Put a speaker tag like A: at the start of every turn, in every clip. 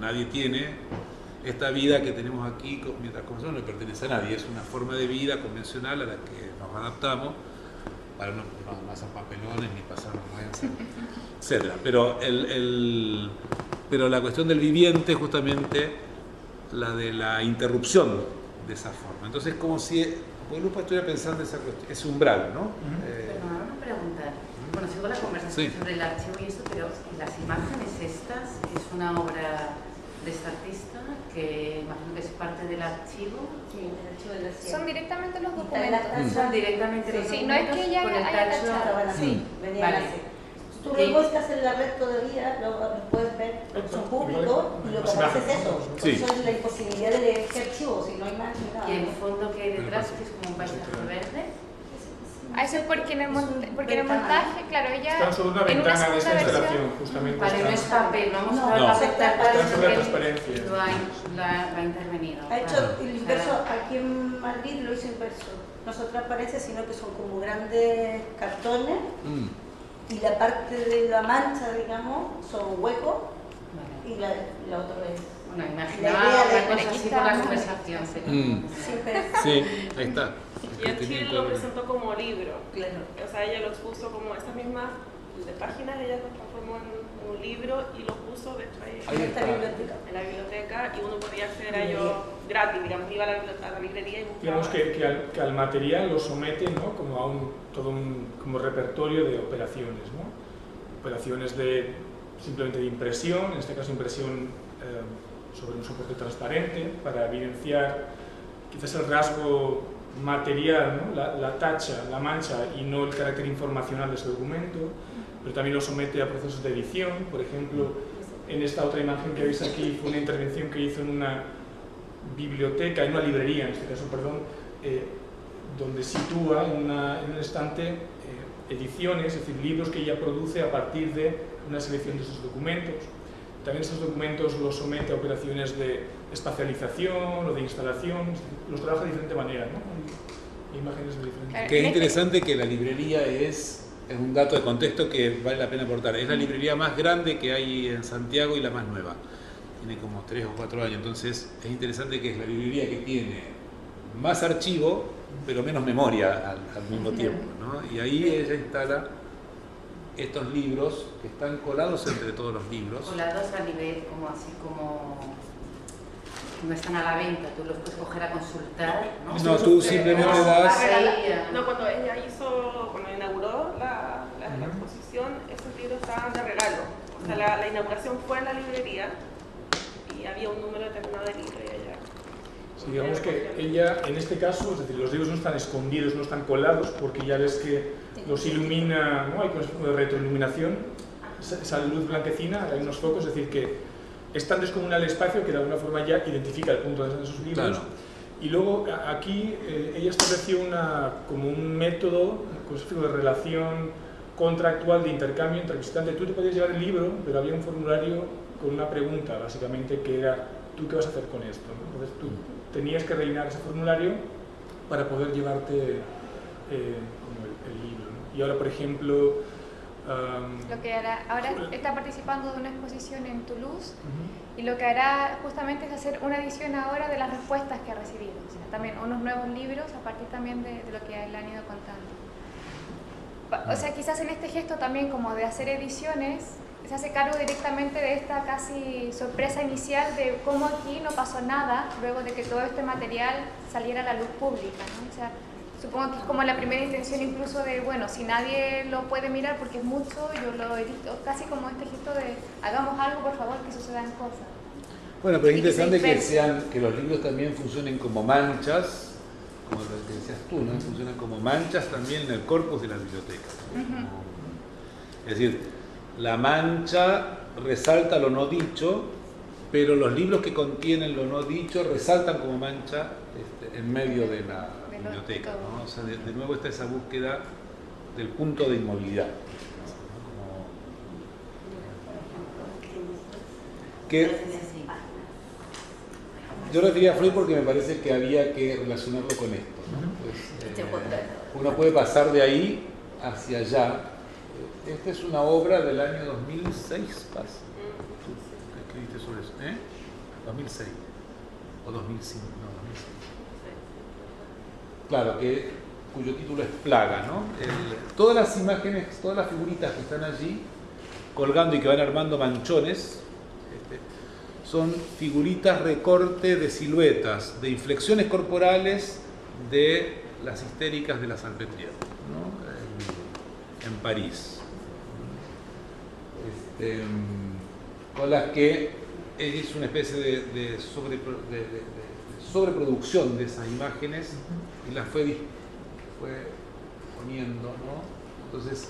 A: nadie tiene esta vida que tenemos aquí mientras conversamos, no le pertenece a nadie, es una forma de vida convencional a la que nos adaptamos para no hacer papelones ni pasar vergüenza, etc. Pero la cuestión del viviente es justamente la de la interrupción de esa forma. Entonces, como si Lupa estuviera pensando esa cuestión, ese umbral, ¿no?
B: Perdona, una pregunta. Bueno, sigo la conversación sobre el archivo y eso, pero las imágenes estas es una obra de esta artista que imagino que es parte del archivo.
C: Sí, el archivo de la
D: Son directamente los documentos.
B: Son directamente los
D: Sí,
B: documentos.
D: no es que ella
B: con el
D: haya
B: tacho.
D: tachado.
C: Sí, venían
B: Vale.
C: así. Si tú lo buscas en la red todavía, lo puedes ver, son públicos y lo que pasa es eso.
A: Sí.
C: Eso es la imposibilidad de leer este archivo, si no hay más ni nada.
B: Y el fondo que hay detrás, que es como un paisaje verde.
D: Eso es porque en el montaje, claro, ella
E: Están sobre una
D: en
E: ventana de esta
D: segunda
E: instalación,
D: versión,
E: justamente.
B: Vale, no es papel, no hemos
C: No,
B: hablado
A: no.
B: de papel,
C: Está
E: sobre la transparencia.
B: Lo ha intervenido.
C: Ha hecho
B: Vale.
C: el inverso, aquí en Madrid lo hizo inverso. No son transparencias, sino que son como grandes cartones y la parte de la mancha, digamos, son huecos
B: Vale.
C: y la otra es.
B: Bueno,
C: La
B: imaginaba
C: idea de
B: una cosa así por la conversación.
C: Siempre
A: Sí, ahí está.
F: Y en Chile lo presentó como libro.
C: claro.
F: O sea, ella lo expuso como estas mismas de páginas, ella lo transformó en un libro y lo puso de hecho ahí
A: Ahí
C: Esta
A: está.
C: biblioteca.
F: en la biblioteca y uno podía acceder a ello gratis, digamos, iba a la librería y buscaba.
E: Digamos que al material lo somete, ¿no? Como a todo un como repertorio de operaciones, ¿no? Operaciones simplemente de impresión, en este caso impresión sobre un soporte transparente para evidenciar quizás el rasgo material, ¿no? la tacha, la mancha y no el carácter informacional de ese documento, pero también lo somete a procesos de edición. Por ejemplo, en esta otra imagen que veis aquí fue una intervención que hizo en una biblioteca, en una librería en este caso, perdón, donde sitúa en un estante ediciones, es decir, libros que ella produce a partir de una selección de esos documentos. También esos documentos los somete a operaciones de espacialización o de instalación, los trabaja de diferente manera, ¿no? Imágenes de diferentes.
A: Que es interesante que la librería es un dato de contexto que vale la pena aportar. Es la librería más grande que hay en Santiago y la más nueva. Tiene como 3 o 4 años, entonces es interesante que es la librería que tiene más archivo, pero menos memoria al mismo tiempo, ¿no? Y ahí ella instala estos libros que están colados entre todos los libros.
B: Colados a nivel como así como no están a la venta, tú los puedes coger a consultar, ¿no?
A: No, tú simplemente das...
F: No, cuando ella cuando inauguró la exposición, esos libros estaban de regalo. O sea, la inauguración fue en la librería y había un número determinado de libros y ella...
E: Sí, digamos que ella, en este caso, es decir, los libros no están escondidos, no están colados, porque ya ves que los ilumina, ¿no? Hay una especie de retroiluminación, esa luz blanquecina, hay unos focos, es decir, que es tan descomunal el espacio que de alguna forma ya identifica el punto de esos libros.
A: Claro.
E: Y luego aquí ella estableció como un método de relación contractual de intercambio entre el visitante. Tú te podías llevar el libro, pero había un formulario con una pregunta, básicamente, que era ¿tú qué vas a hacer con esto? ¿No? Entonces tú tenías que rellenar ese formulario para poder llevarte como el libro, ¿no? Y ahora, por ejemplo...
D: lo que hará, ahora está participando de una exposición en Toulouse y lo que hará justamente es hacer una edición ahora de las respuestas que ha recibido, o sea, también unos nuevos libros a partir también de lo que le han ido contando. O sea, quizás en este gesto también como de hacer ediciones, se hace cargo directamente de esta casi sorpresa inicial de cómo aquí no pasó nada luego de que todo este material saliera a la luz pública, ¿no? O sea, supongo que es como la primera intención incluso de, bueno, si nadie lo puede mirar porque es mucho, yo lo edito, casi como este gesto de hagamos algo por favor que sucedan cosas.
A: Bueno, pero es
D: Y que se
A: interesante que los libros también funcionen como manchas, como lo que decías tú, ¿no? Funcionan como manchas también en el corpus de la biblioteca. Es decir, la mancha resalta lo no dicho, pero los libros que contienen lo no dicho resaltan como mancha en medio de la biblioteca, ¿no? O sea, de nuevo está esa búsqueda del punto de inmovilidad, ¿no? Yo refería a Freud porque me parece que había que relacionarlo con esto, ¿no? Pues, uno puede pasar de ahí hacia allá. Esta es una obra del año 2006, Paz. Tú escribiste sobre por eso. 2006 o 2005, no, 2006. Claro, cuyo título es Plaga, ¿no? Todas las imágenes, todas las figuritas que están allí colgando y que van armando manchones, son figuritas recorte de siluetas, de inflexiones corporales de las histéricas de la Salpêtrière, ¿no? En París. Con las que es una especie de sobreproducción de esas imágenes y las fue poniendo, ¿no? Entonces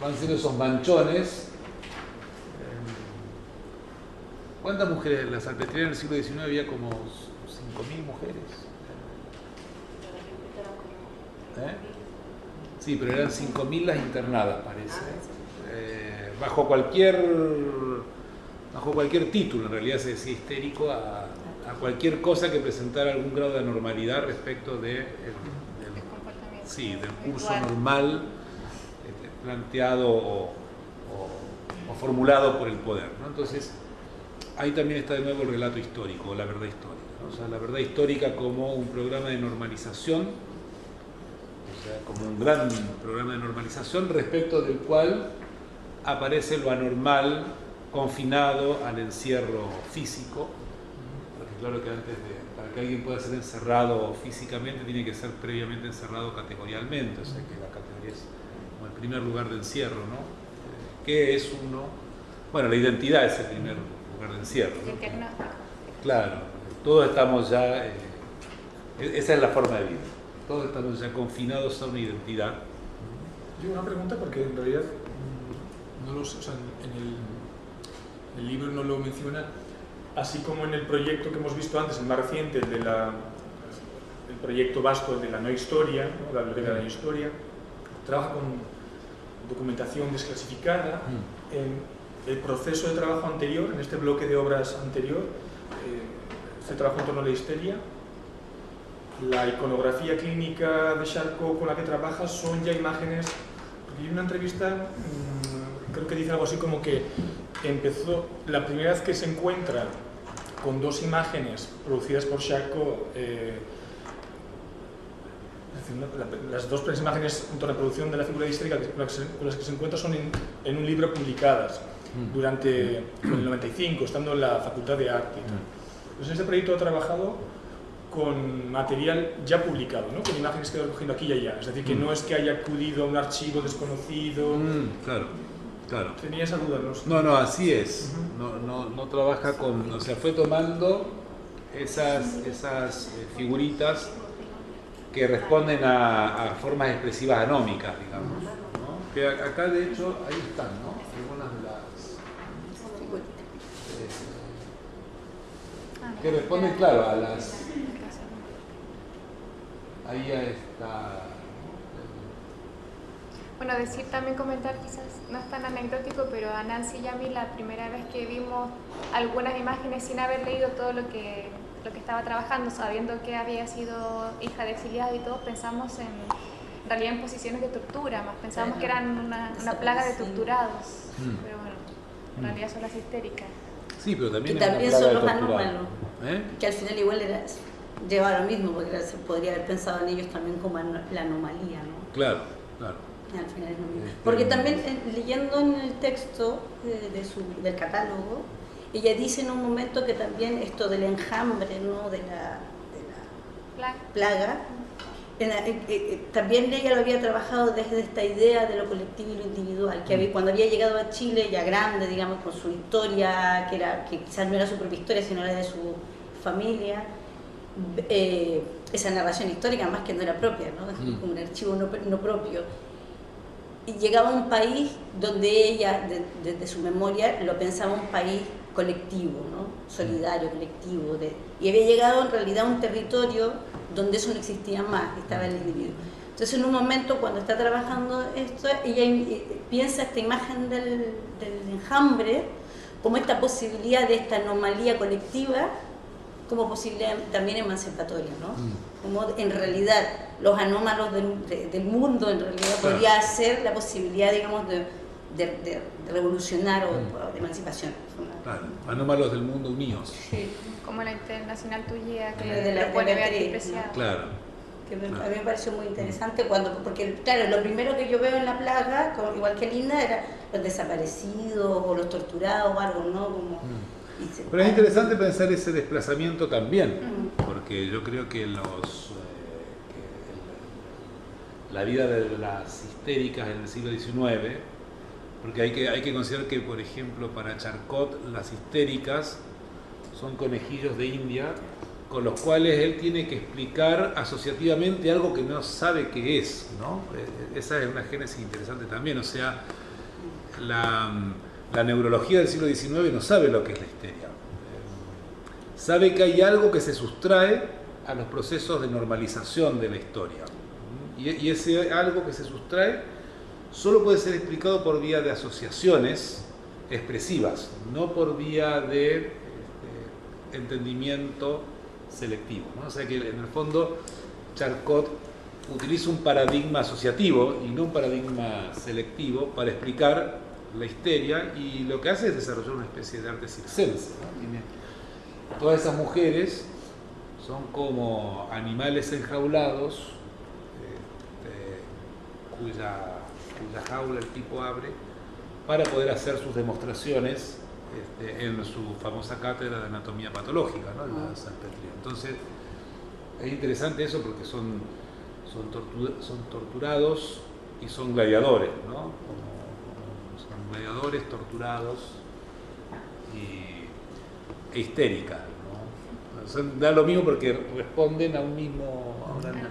A: van siendo esos manchones. ¿Cuántas mujeres en la Salpêtrière en el siglo XIX? Había como 5.000 mujeres. Sí, pero eran 5.000 las internadas, parece. Bajo cualquier título, en realidad se decía histérico a cualquier cosa que presentara algún grado de anormalidad respecto del curso normal planteado o formulado por el poder, ¿no? Entonces, ahí también está de nuevo el relato histórico, o la verdad histórica, ¿no? O sea, la verdad histórica como un programa de normalización, o sea, como un gran programa de normalización respecto del cual aparece lo anormal confinado al encierro físico, porque claro que para que alguien pueda ser encerrado físicamente tiene que ser previamente encerrado categorialmente, o sea que la categoría es como el primer lugar de encierro, ¿no? ¿Qué es uno? Bueno, la identidad es el primer lugar de encierro, ¿no? Claro, todos estamos ya, esa es la forma de vida, todos estamos ya confinados a una identidad.
E: Yo una pregunta porque en realidad no lo sé, o sea, en el libro no lo menciona, así como en el proyecto que hemos visto antes, el más reciente, el proyecto vasto de la no historia, ¿no? La biblioteca de la no historia, trabaja con documentación desclasificada. En el proceso de trabajo anterior, en este bloque de obras anterior, se trabajó en torno a la histeria. La iconografía clínica de Charcot con la que trabaja son ya imágenes, porque hay una entrevista, creo que dice algo así como que empezó, la primera vez que se encuentra con dos imágenes producidas por Charcot, las dos primeras imágenes en torno a la producción de la figura histérica con las que se encuentra son en un libro publicadas durante el 95, estando en la Facultad de Arte. Entonces, en este proyecto ha trabajado con material ya publicado, ¿no? Con imágenes que he recogido aquí y allá. Es decir, que no es que haya acudido a un archivo desconocido.
A: Claro.
E: Tenía esa duda, ¿no?
A: No, así es. No trabaja con... O sea, fue tomando esas figuritas que responden a formas expresivas anómicas, digamos, ¿no? Que acá, de hecho, ahí están, ¿no? Algunas de las... que responden, claro, a las... Ahí está...
D: Bueno, decir también, comentar, quizás no es tan anecdótico, pero a Nancy y a mí la primera vez que vimos algunas imágenes sin haber leído todo lo que estaba trabajando, sabiendo que había sido hija de exiliados y todo, pensamos en realidad en posiciones de tortura, más pensamos que eran una plaga de torturados, pero bueno, en realidad son las histéricas.
A: Sí, pero también,
C: son los anómalos, que al final igual lleva lo mismo, porque se podría haber pensado en ellos también como la anomalía, ¿no?
A: Claro.
C: Al final es lo mismo. Porque también leyendo en el texto del catálogo, ella dice en un momento que también esto del enjambre, ¿no? de la plaga, también ella lo había trabajado desde esta idea de lo colectivo y lo individual, que cuando había llegado a Chile ya grande, digamos, con su historia, que quizás no era su propia historia, sino la de su familia, esa narración histórica más que no era propia, ¿no? Como un archivo no propio. Y llegaba a un país donde ella, desde su memoria, lo pensaba un país colectivo, ¿no? Solidario, colectivo. Y había llegado en realidad a un territorio donde eso no existía más, estaba el individuo. Entonces, en un momento, cuando está trabajando esto, ella piensa esta imagen del enjambre como esta posibilidad de esta anomalía colectiva, como posibilidad también emancipatoria, ¿no? Como en realidad los anómalos del mundo en realidad podría ser la posibilidad, digamos, de revolucionar o de emancipación.
A: Claro, anómalos del mundo unidos.
C: Sí.
D: Como la internacional tuya, que
C: De la
D: pone
C: Beatriz,
D: despreciada.
A: Claro.
C: Que a mí me pareció muy interesante porque claro, lo primero que yo veo en la plaga, igual que Linda, era los desaparecidos o los torturados o algo, ¿no? Como,
A: Pero es interesante pensar ese desplazamiento también, porque yo creo que la vida de las histéricas en el siglo XIX, porque hay que considerar que, por ejemplo, para Charcot las histéricas son conejillos de India con los cuales él tiene que explicar asociativamente algo que no sabe qué es, ¿no? Esa es una génesis interesante también, o sea, la neurología del siglo XIX no sabe lo que es la histeria. Sabe que hay algo que se sustrae a los procesos de normalización de la historia. Y ese algo que se sustrae solo puede ser explicado por vía de asociaciones expresivas, no por vía de entendimiento selectivo, ¿no? O sea que en el fondo Charcot utiliza un paradigma asociativo y no un paradigma selectivo para explicar la histeria, y lo que hace es desarrollar una especie de arte circense, ¿no? Todas esas mujeres son como animales enjaulados, cuya jaula el tipo abre para poder hacer sus demostraciones en su famosa cátedra de anatomía patológica, ¿no? En la salpetría. Entonces es interesante eso porque son torturados y son gladiadores, ¿no? Son gladiadores torturados e histéricas, ¿no? Da lo mismo porque responden a una misma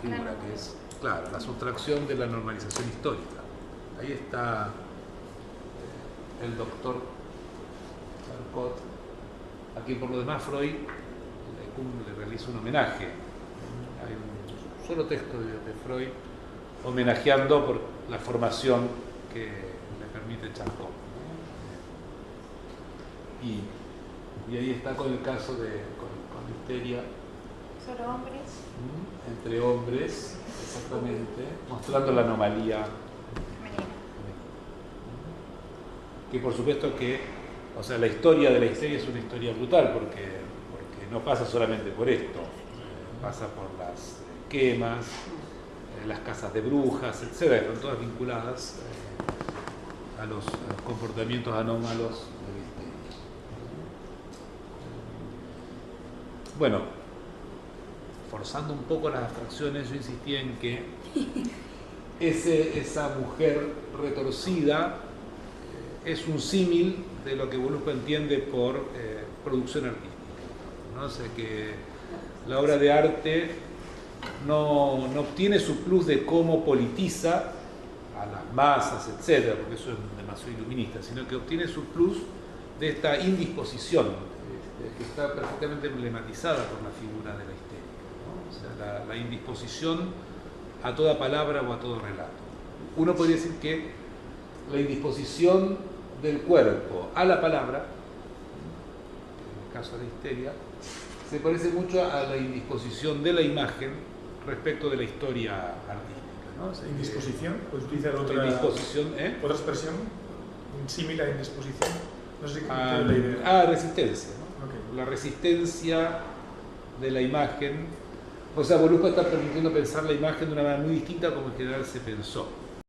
A: figura, que es, claro, la sustracción de la normalización histórica. Ahí está el doctor Charcot, a quien por lo demás Freud le realiza un homenaje. Hay un solo texto de Freud homenajeando por la formación que le permite Charcot, ¿no? Y ahí está con el caso con histeria.
D: ¿Solo hombres?
A: Entre hombres, exactamente, mostrando la anomalía
D: femenina.
A: Que por supuesto que, o sea, la historia de la histeria es una historia brutal porque no pasa solamente por esto, pasa por las quemas, las casas de brujas, etcétera, están todas vinculadas a los comportamientos anómalos de la histeria. Bueno, forzando un poco las abstracciones, yo insistía en que esa mujer retorcida es un símil de lo que Voluspa entiende por producción artística, ¿no? O sea que la obra de arte no obtiene su plus de cómo politiza a las masas, etcétera, porque eso es demasiado iluminista, sino que obtiene su plus de esta indisposición que está perfectamente emblematizada por la figura de la histeria, ¿no? O sea, la indisposición a toda palabra o a todo relato. Uno podría decir que la indisposición del cuerpo a la palabra, en el caso de la histeria, se parece mucho a la indisposición de la imagen respecto de la historia artística, ¿no? O sea,
E: ¿indisposición? ¿Puedes utilizar otra expresión? ¿Similar a indisposición? No sé qué la idea.
A: Resistencia, ¿no?
E: Okay.
A: La resistencia de la imagen. O sea, Voluspa está permitiendo pensar la imagen de una manera muy distinta como en general se pensó.